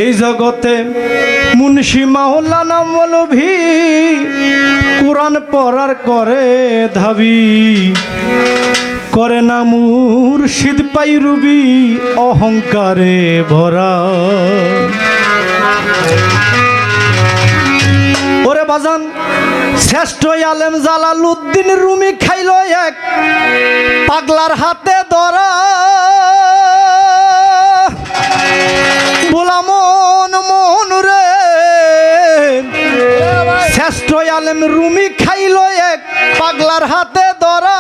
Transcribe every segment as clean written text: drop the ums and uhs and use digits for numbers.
এই জগতে মুন্সি মাওলানা মৌলভী কুরআন পড়ার করে ধাবি করে না মুর্শিদ পাইরুবি অহংকারে ভরা। ওরে বাজান শ্রেষ্ঠ আলেম জালালউদ্দিন রুমি খাইল এক পাগলার হাতে ধরা। বোলা মন মন রে শ্রেষ্ঠ আলেম রুমি খাইল এক পাগলার হাতে ধরা।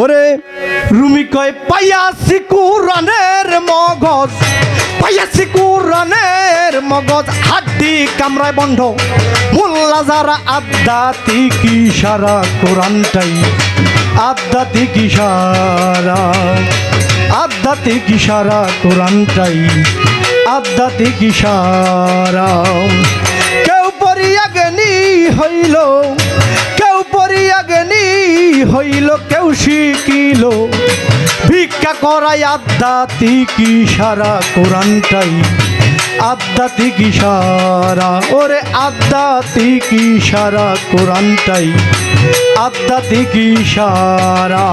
ওরে রুমি কয় পাইয়াছি কুরআনের মগজ, পাইয়াছি কুরআনের মগজ, হাড্ডি কামড়ায় বন্ধ মোল্লা যারা আধ্যাত্মিক ইশারা কোরআনটাই আধ্যাত্মিক ইশারা, আধ্যাত্মিক ইশারা কোরআনটাই আধ্যাত্মিক ইশারা। কেউ পড়িয়া জ্ঞানী হইল, কেউ পড়িয়া জ্ঞানী হইল, কেউ শিখিল ভিক্ষা করাই আধ্যাত্মিক ইশারা কোরআনটাই আধ্যাত্মিক ইশারা। ওরে আধ্যাত্মিক ইশারা কোরআনটাই আধ্যাত্মিক ইশারা।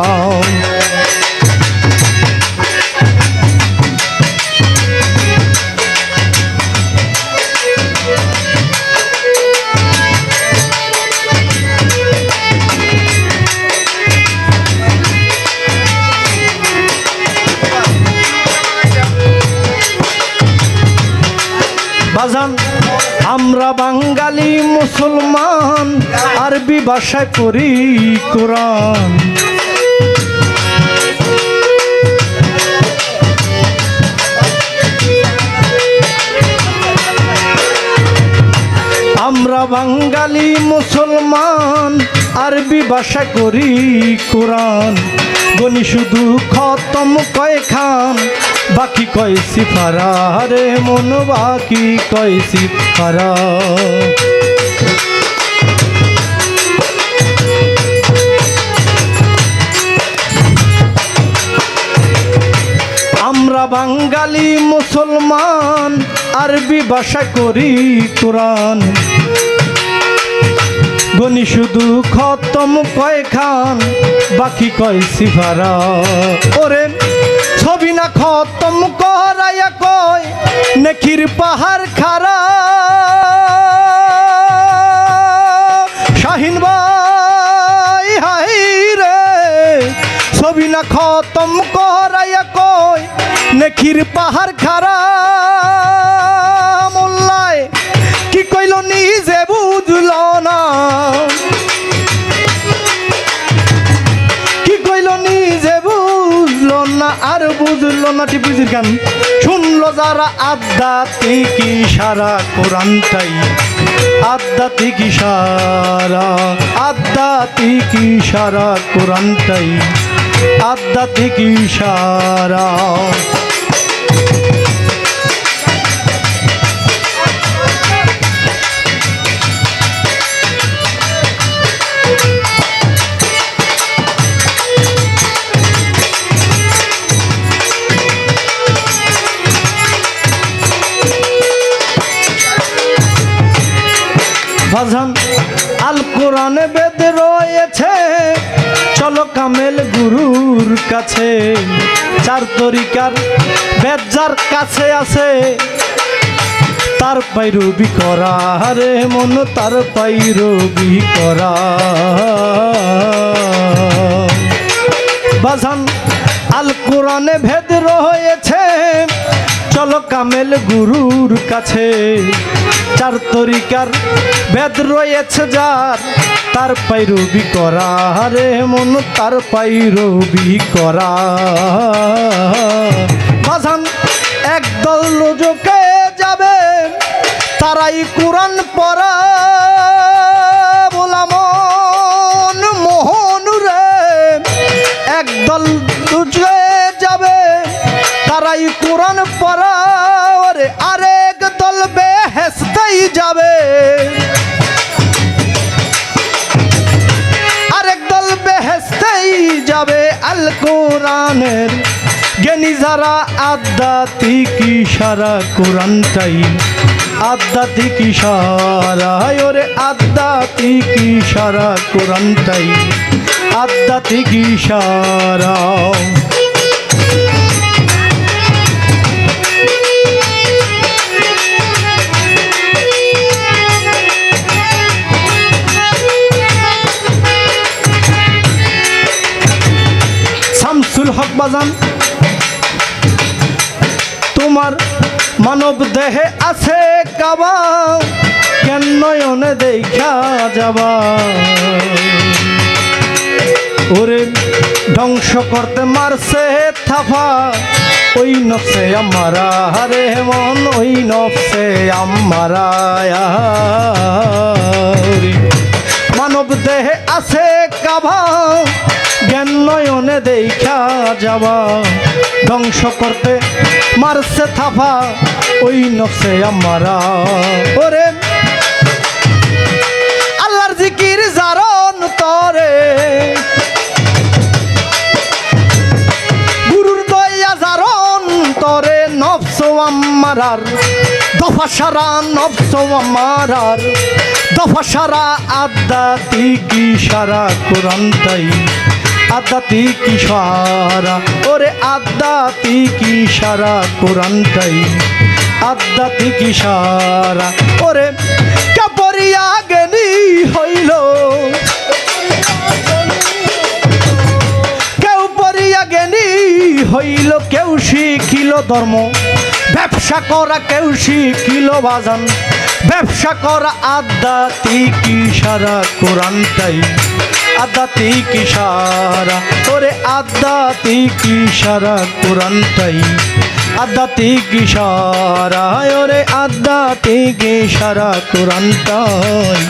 বাজান আমরা বাঙালি মুসলমান আরবি ভাষায় পড়ি কোরআন। আমরা বাঙালি মুসলমান আরবি ভাষা করি কোরআন। গনি শুধু খতম কয় খান, বাকি কয় সিফারা রে মন, বাকি কয় সিফারা। আমরা বাঙালি মুসলমান আরবি ভাষা করি কোরআন। গনি শুধু খতম কয় খান, বাকি কয় সিফারা। ওরে ছবি না খতম করাইয়া কয় নেকির পাহাড় খারা। শাহিন ভাই হাই রে ছবি না খতম করাইয়া কয় নেকির পাহাড় খারা। মোল্লায় কি কইল নিজে বুঝল না, কি কইল নিজে বুঝল না আর বুঝল না টিপিজির গান শুনলো যারা আধ্যাত্মিক ইশারা কোরআনটাই আধ্যাত্মিক ইশারা, আধ্যাত্মিক ইশারা কোরআনটাই আধ্যাত্মিক ইশারা। বাজান আল কোরআনে বেদ রয়েছে, চলো কামেল গুরুর কাছে। চার তরিকার বেদ যার কাছে আছে, তার পাইরবি করা রে মন, তার পাইরবি করা। বাজান আল কোরআনে ভেদ রয়েছে, চলো কামেল গুরুর কাছে। চার তরিকার বেদ রয়েছে যার, তার পাইরবি করা রে মন, তার পাইরবি করা। বাজান একদল লোকে যাবে তারাই কোরআন পড়া। বলা মন মোহন রে একদল লোকে যাবে তারাই কোরআন পড়া। ওরে আরেক দল বেহেশতেই যাবে, আরেক দল বেহেশতেই যাবে। আল কোরআনের জ্ঞানী যারা আধ্যাত্মিক ইশারা কোরআনটাই আধ্যাত্মিক ইশারা ওরে আধ্যাত্মিক ইশারা কোরআনটাই আধ্যাত্মিক ইশারা শামসুল হক বাজান তোমার মানব দেহে আছে কাবা কেন নয়নে দেখা যাবা ওরে ধ্বংস করতে মারছে থাফা ওই নফসে আমারা রে মন ওই নফসে আমারা মানব দেহে আছে কাবা জ্ঞান নয়নে দেখা যাবা ধ্বংস করতে মারছে থাফা ওই নফসে আমারা ওরে আল্লাহর জিকির জারন তরে গুরুর দয়া জারন তরে নফস আমারার দফা সারা নফস আমারার দফা সারা আধ্যাত্মিক ইশারা কোরআনটাই আধ্যাত্মিক ইশারা ওরে আধ্যাত্মিক ইশারা কোরআনটাই আধ্যাত্মিক ইশারা ওরে কে পড়িয়া জ্ঞানী হইল কেউ পড়িয়া জ্ঞানী হইল কেউ শিখিল ধর্ম ব্যবসা করা কেউ শিখিল বাজান ব্যবসা করা আধ্যাত্মিক ইশারা কোরআনটাই আধ্যাত্মিক ইশারা ওরে আধ্যাত্মিক ইশারা কোরআনটাই আধ্যাত্মিক ইশারা ওরে আধ্যাত্মিক ইশারা কোরআনটাই